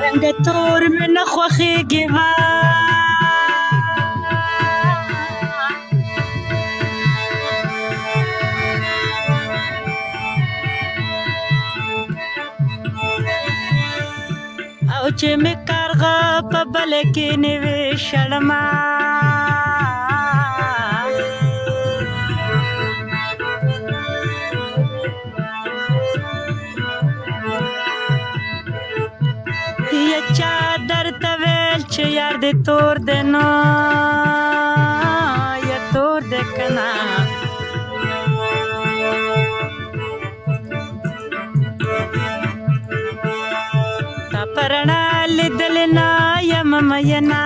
رنګ تور مې نه خوښېږي وا او چې مې کارغه په بله کې نوې شړمه یا چا درته ویل چې یار دې تور دی نو یا تور دی که نه تا په رڼا لیدلې نه یم مینه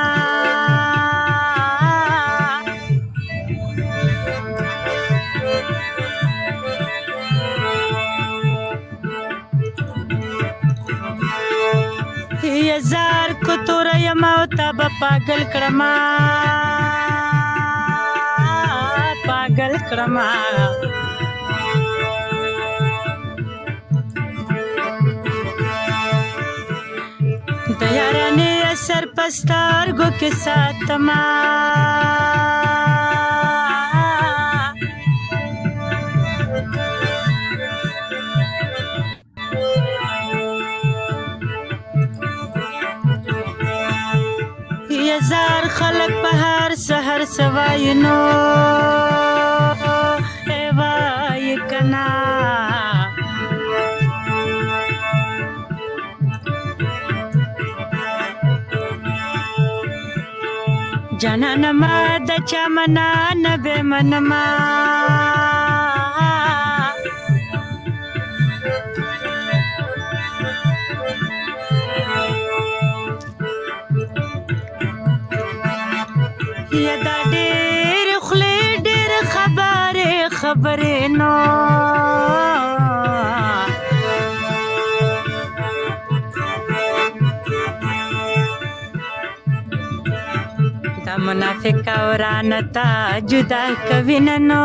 زار کو توره یم او تا به پاگل کړمه پاگل کړمه د یارانې اثر په سترګو کې ساتمه زار خلق په هر سحر سوای نو ای وای کنا جانان ما د چا منا نه به منما یا دا ډېر خولې ډېر خبرې نو دا منافق ورانه تا جدا کوي نو